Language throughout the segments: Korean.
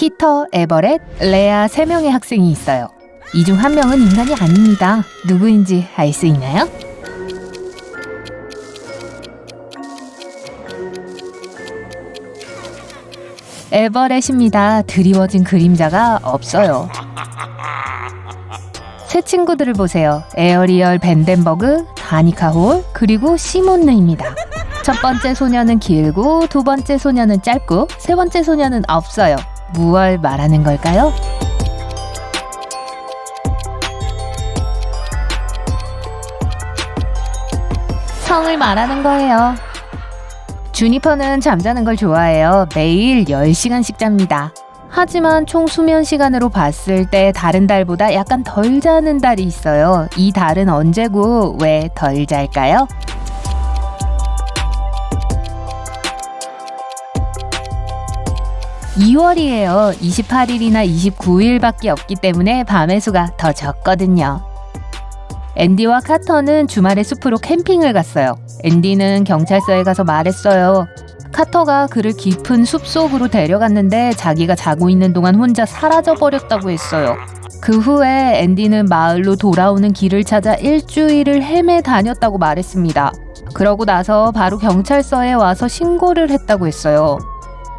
피터, 에버렛, 레아 3명의 학생이 있어요. 이 중 한 명은 인간이 아닙니다. 누구인지 알 수 있나요? 에버렛입니다. 드리워진 그림자가 없어요. 새 친구들을 보세요. 에어리얼 벤덴버그, 다니카 홀, 그리고 시몬느입니다. 첫 번째 소녀는 길고, 두 번째 소녀는 짧고, 세 번째 소녀는 없어요. 무얼 말하는 걸까요? 성을 말하는 거예요. 주니퍼는 잠자는 걸 좋아해요. 매일 10시간씩 잡니다. 하지만 총 수면 시간으로 봤을 때 다른 달보다 약간 덜 자는 달이 있어요. 이 달은 언제고 왜 덜 잘까요? (2월이에요) 28일이나 29일밖에 없기 때문에 밤의 수가 더 적거든요. 앤디와 카터는 주말에 숲으로 캠핑을 갔어요. 앤디는 경찰서에 가서 말했어요. 카터가 그를 깊은 숲속으로 데려갔는데 자기가 자고 있는 동안 혼자 사라져버렸다고 했어요. 그 후에 앤디는 마을로 돌아오는 길을 찾아 일주일을 헤매 다녔다고 말했습니다. 그러고 나서 바로 경찰서에 와서 신고를 했다고 했어요.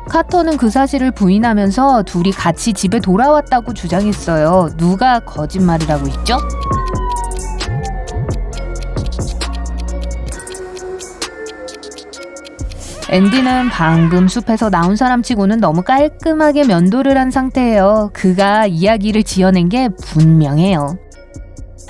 카터는 그 사실을 부인하면서 둘이 같이 집에 돌아왔다고 주장했어요. 누가 거짓말을 하고 있죠? 앤디는 방금 숲에서 나온 사람치고는 너무 깔끔하게 면도를 한 상태예요. 그가 이야기를 지어낸 게 분명해요.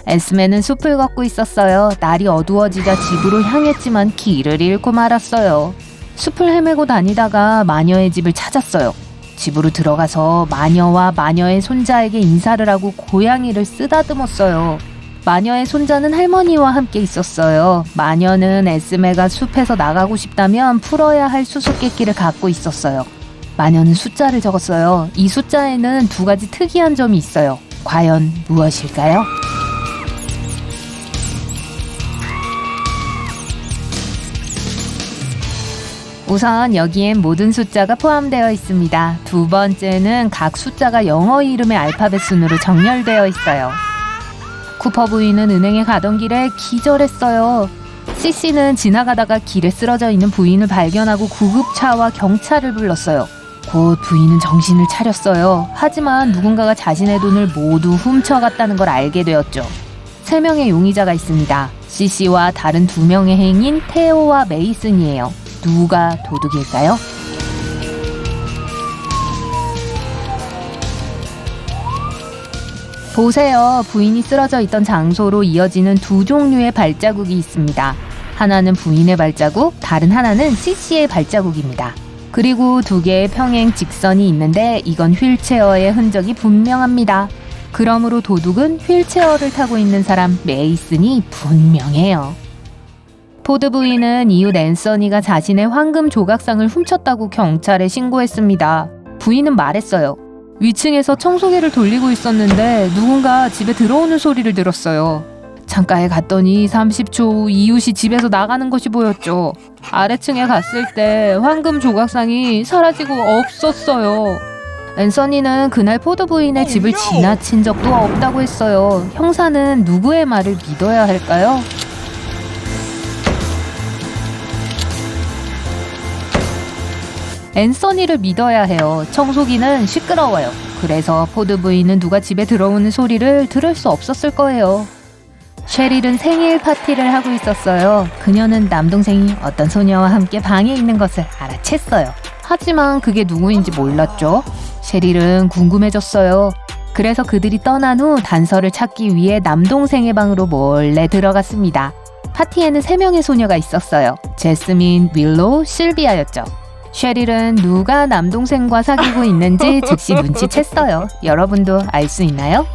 에스메는 숲을 걷고 있었어요. 날이 어두워지자 집으로 향했지만 길을 잃고 말았어요. 숲을 헤매고 다니다가 마녀의 집을 찾았어요. 집으로 들어가서 마녀와 마녀의 손자에게 인사를 하고 고양이를 쓰다듬었어요. 마녀의 손자는 할머니와 함께 있었어요. 마녀는 에스메가 숲에서 나가고 싶다면 풀어야 할 수수께끼를 갖고 있었어요. 마녀는 숫자를 적었어요. 이 숫자에는 2가지 특이한 점이 있어요. 과연 무엇일까요? 우선 여기엔 모든 숫자가 포함되어 있습니다. 두 번째는 각 숫자가 영어 이름의 알파벳 순으로 정렬되어 있어요. 쿠퍼 부인은 은행에 가던 길에 기절했어요. CC는 지나가다가 길에 쓰러져 있는 부인을 발견하고 구급차와 경찰을 불렀어요. 곧 부인은 정신을 차렸어요. 하지만 누군가가 자신의 돈을 모두 훔쳐갔다는 걸 알게 되었죠. 3명의 용의자가 있습니다. CC와 다른 2명의 행인 테오와 메이슨이에요. 누가 도둑일까요? 보세요. 부인이 쓰러져 있던 장소로 이어지는 2 종류의 발자국이 있습니다. 하나는 부인의 발자국, 다른 하나는 CC의 발자국입니다. 그리고 2개의 평행 직선이 있는데 이건 휠체어의 흔적이 분명합니다. 그러므로 도둑은 휠체어를 타고 있는 사람 메이슨이 분명해요. 포드 부인은 이웃 앤서니가 자신의 황금 조각상을 훔쳤다고 경찰에 신고했습니다. 부인은 말했어요. 위층에서 청소기를 돌리고 있었는데 누군가 집에 들어오는 소리를 들었어요. 창가에 갔더니 30초 후 이웃이 집에서 나가는 것이 보였죠. 아래층에 갔을 때 황금 조각상이 사라지고 없었어요. 앤서니는 그날 포드 부인의 집을 지나친 적도 없다고 했어요. 형사는 누구의 말을 믿어야 할까요? 앤서니를 믿어야 해요. 청소기는 시끄러워요. 그래서 포드 부인은 누가 집에 들어오는 소리를 들을 수 없었을 거예요. 셰릴은 생일 파티를 하고 있었어요. 그녀는 남동생이 어떤 소녀와 함께 방에 있는 것을 알아챘어요. 하지만 그게 누구인지 몰랐죠. 셰릴은 궁금해졌어요. 그래서 그들이 떠난 후 단서를 찾기 위해 남동생의 방으로 몰래 들어갔습니다. 파티에는 3명의 소녀가 있었어요. 제스민, 윌로우, 실비아였죠. 셰릴은 누가 남동생과 사귀고 있는지 즉시 눈치챘어요. 여러분도 알 수 있나요?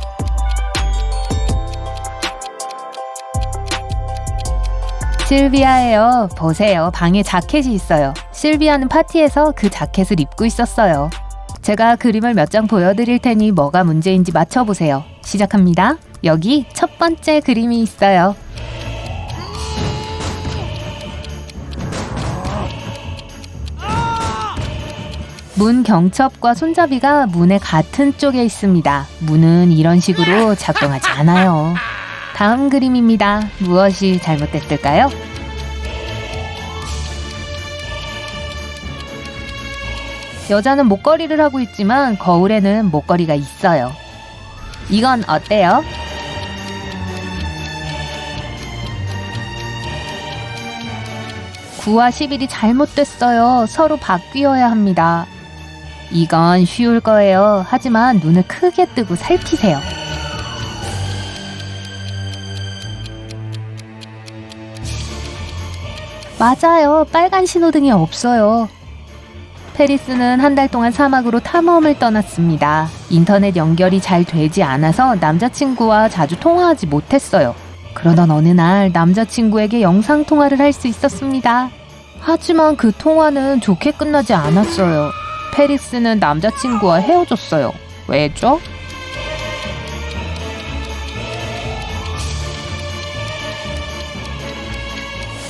실비아예요. 보세요. 방에 자켓이 있어요. 실비아는 파티에서 그 자켓을 입고 있었어요. 제가 그림을 몇 장 보여드릴 테니 뭐가 문제인지 맞춰보세요. 시작합니다. 여기 첫 번째 그림이 있어요. 문 경첩과 손잡이가 문의 같은 쪽에 있습니다. 문은 이런 식으로 작동하지 않아요. 다음 그림입니다. 무엇이 잘못됐을까요? 여자는 목걸이를 하고 있지만 거울에는 목걸이가 있어요. 이건 어때요? 9와 11이 잘못됐어요. 서로 바뀌어야 합니다. 이건 쉬울 거예요. 하지만 눈을 크게 뜨고 살피세요. 맞아요. 빨간 신호등이 없어요. 페리스는 한 달 동안 사막으로 탐험을 떠났습니다. 인터넷 연결이 잘 되지 않아서 남자친구와 자주 통화하지 못했어요. 그러던 어느 날 남자친구에게 영상통화를 할 수 있었습니다. 하지만 그 통화는 좋게 끝나지 않았어요. 페리스는 남자친구와 헤어졌어요. 왜죠?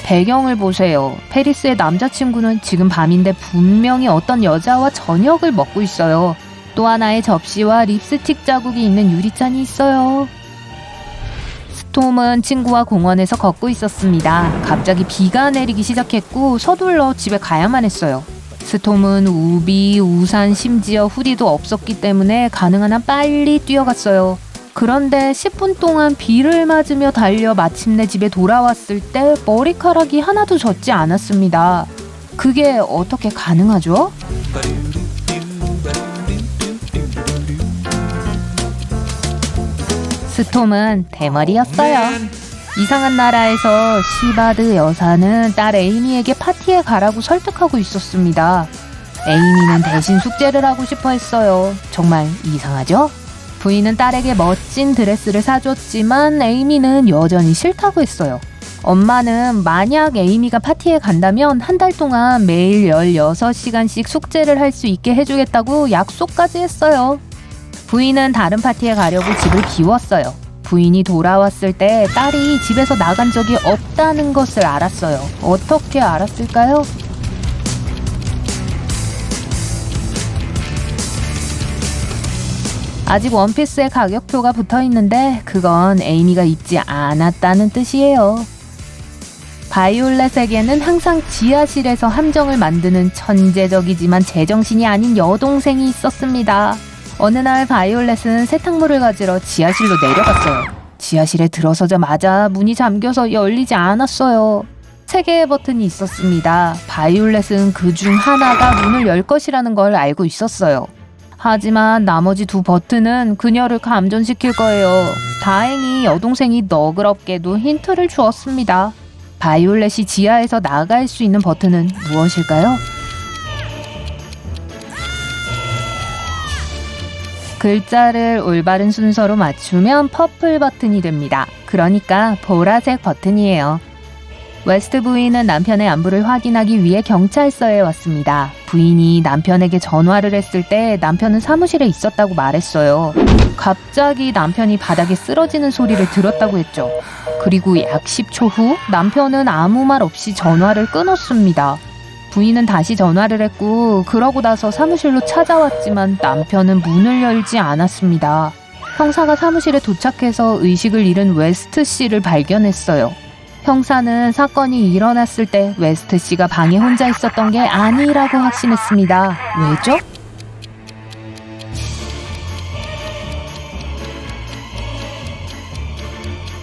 배경을 보세요. 페리스의 남자친구는 지금 밤인데 분명히 어떤 여자와 저녁을 먹고 있어요. 또 하나의 접시와 립스틱 자국이 있는 유리잔이 있어요. 스톰은 친구와 공원에서 걷고 있었습니다. 갑자기 비가 내리기 시작했고 서둘러 집에 가야만 했어요. 스톰은 우비, 우산, 심지어 후디도 없었기 때문에 가능한 한 빨리 뛰어갔어요. 그런데 10분 동안 비를 맞으며 달려 마침내 집에 돌아왔을 때 머리카락이 하나도 젖지 않았습니다. 그게 어떻게 가능하죠? 스톰은 대머리였어요. 이상한 나라에서 시바드 여사는 딸 에이미에게 파티에 가라고 설득하고 있었습니다. 에이미는 대신 숙제를 하고 싶어 했어요. 정말 이상하죠? 부인은 딸에게 멋진 드레스를 사줬지만 에이미는 여전히 싫다고 했어요. 엄마는 만약 에이미가 파티에 간다면 한 달 동안 매일 16시간씩 숙제를 할 수 있게 해주겠다고 약속까지 했어요. 부인은 다른 파티에 가려고 집을 비웠어요. 부인이 돌아왔을 때 딸이 집에서 나간 적이 없다는 것을 알았어요. 어떻게 알았을까요? 아직 원피스에 가격표가 붙어있는데 그건 에이미가 입지 않았다는 뜻이에요. 바이올렛에게는 항상 지하실에서 함정을 만드는 천재적이지만 제정신이 아닌 여동생이 있었습니다. 어느 날 바이올렛은 세탁물을 가지러 지하실로 내려갔어요. 지하실에 들어서자마자 문이 잠겨서 열리지 않았어요. 3개의 버튼이 있었습니다. 바이올렛은 그중 하나가 문을 열 것이라는 걸 알고 있었어요. 하지만 나머지 2 버튼은 그녀를 감전시킬 거예요. 다행히 여동생이 너그럽게도 힌트를 주었습니다. 바이올렛이 지하에서 나갈 수 있는 버튼은 무엇일까요? 글자를 올바른 순서로 맞추면 퍼플 버튼이 됩니다. 그러니까 보라색 버튼이에요. 웨스트 부인은 남편의 안부를 확인하기 위해 경찰서에 왔습니다. 부인이 남편에게 전화를 했을 때 남편은 사무실에 있었다고 말했어요. 갑자기 남편이 바닥에 쓰러지는 소리를 들었다고 했죠. 그리고 약 10초 후 남편은 아무 말 없이 전화를 끊었습니다. 부인은 다시 전화를 했고 그러고 나서 사무실로 찾아왔지만 남편은 문을 열지 않았습니다. 형사가 사무실에 도착해서 의식을 잃은 웨스트 씨를 발견했어요. 형사는 사건이 일어났을 때 웨스트 씨가 방에 혼자 있었던 게 아니라고 확신했습니다. 왜죠?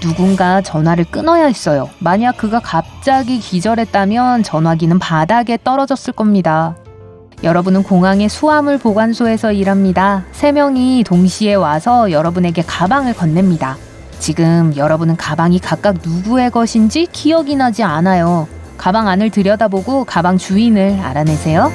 누군가 전화를 끊어야 했어요. 만약 그가 갑자기 기절했다면 전화기는 바닥에 떨어졌을 겁니다. 여러분은 공항의 수화물 보관소에서 일합니다. 3명이 동시에 와서 여러분에게 가방을 건넵니다. 지금 여러분은 가방이 각각 누구의 것인지 기억이 나지 않아요. 가방 안을 들여다보고 가방 주인을 알아내세요.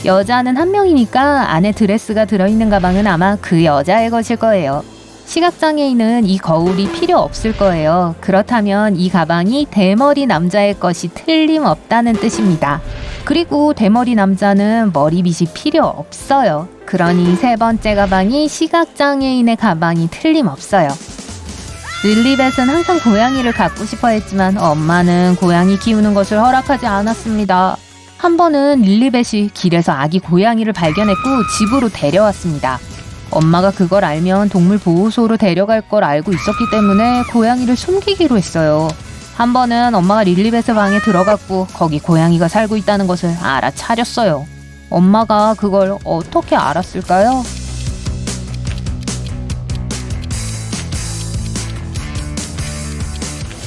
여자는 1명이니까 안에 드레스가 들어있는 가방은 아마 그 여자의 것일 거예요. 시각장애인은 이 거울이 필요 없을 거예요. 그렇다면 이 가방이 대머리 남자의 것이 틀림없다는 뜻입니다. 그리고 대머리 남자는 머리빗이 필요 없어요. 그러니 3번째 가방이 시각장애인의 가방이 틀림없어요. 릴리벳은 항상 고양이를 갖고 싶어 했지만 엄마는 고양이 키우는 것을 허락하지 않았습니다. 한 번은 릴리벳이 길에서 아기 고양이를 발견했고 집으로 데려왔습니다. 엄마가 그걸 알면 동물 보호소로 데려갈 걸 알고 있었기 때문에 고양이를 숨기기로 했어요. 한 번은 엄마가 릴리벳의 방에 들어갔고 거기 고양이가 살고 있다는 것을 알아차렸어요. 엄마가 그걸 어떻게 알았을까요?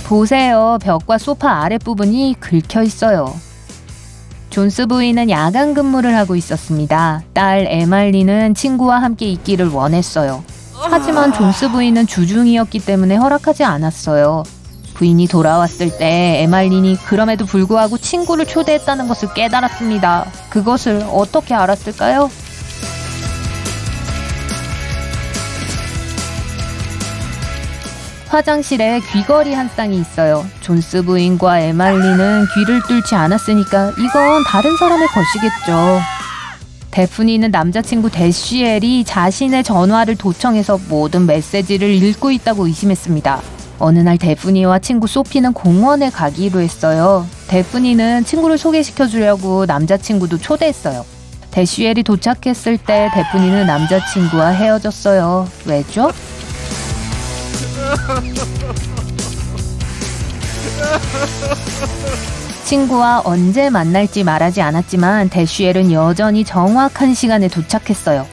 보세요. 벽과 소파 아랫부분이 긁혀 있어요. 존스 부인은 야간 근무를 하고 있었습니다. 딸 에말리는 친구와 함께 있기를 원했어요. 하지만 존스 부인은 주중이었기 때문에 허락하지 않았어요. 부인이 돌아왔을 때 에말린이 그럼에도 불구하고 친구를 초대했다는 것을 깨달았습니다. 그것을 어떻게 알았을까요? 화장실에 귀걸이 한 쌍이 있어요. 존스 부인과 에말리는 귀를 뚫지 않았으니까 이건 다른 사람의 것이겠죠. 데프니는 남자친구 대쉬엘이 자신의 전화를 도청해서 모든 메시지를 읽고 있다고 의심했습니다. 어느 날 데프니와 친구 소피는 공원에 가기로 했어요. 데프니는 친구를 소개시켜주려고 남자친구도 초대했어요. 대쉬엘이 도착했을 때 데프니는 남자친구와 헤어졌어요. 왜죠? 친구와 언제 만날지 말하지 않았지만 대쉬엘은 여전히 정확한 시간에 도착했어요.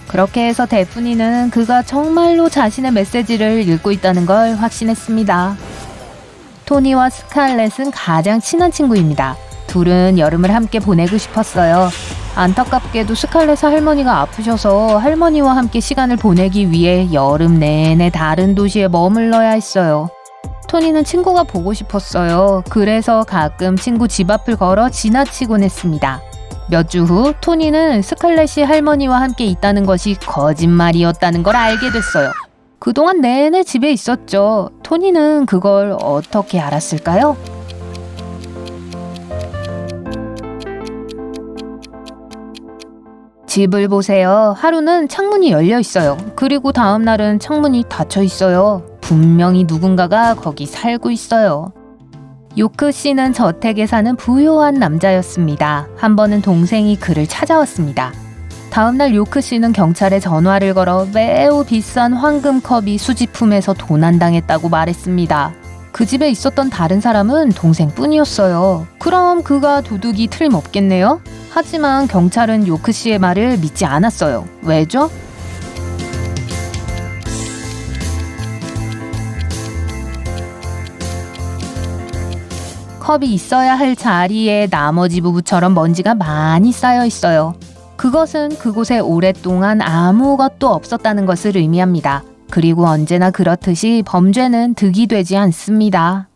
그렇게 해서 데프니는 그가 정말로 자신의 메시지를 읽고 있다는 걸 확신했습니다. 토니와 스칼렛은 가장 친한 친구입니다. 둘은 여름을 함께 보내고 싶었어요. 안타깝게도 스칼렛의 할머니가 아프셔서 할머니와 함께 시간을 보내기 위해 여름 내내 다른 도시에 머물러야 했어요. 토니는 친구가 보고 싶었어요. 그래서 가끔 친구 집 앞을 걸어 지나치곤 했습니다. 몇 주 후 토니는 스칼렛이 할머니와 함께 있다는 것이 거짓말이었다는 걸 알게 됐어요. 그동안 내내 집에 있었죠. 토니는 그걸 어떻게 알았을까요? 집을 보세요. 하루는 창문이 열려 있어요. 그리고 다음 날은 창문이 닫혀 있어요. 분명히 누군가가 거기 살고 있어요. 요크 씨는 저택에 사는 부유한 남자였습니다. 한 번은 동생이 그를 찾아왔습니다. 다음 날 요크 씨는 경찰에 전화를 걸어 매우 비싼 황금컵이 수집품에서 도난당했다고 말했습니다. 그 집에 있었던 다른 사람은 동생뿐이었어요. 그럼 그가 도둑이 틀림없겠네요? 하지만 경찰은 요크 씨의 말을 믿지 않았어요. 왜죠? 컵이 있어야 할 자리에 나머지 부부처럼 먼지가 많이 쌓여 있어요. 그것은 그곳에 오랫동안 아무것도 없었다는 것을 의미합니다. 그리고 언제나 그렇듯이 범죄는 득이 되지 않습니다.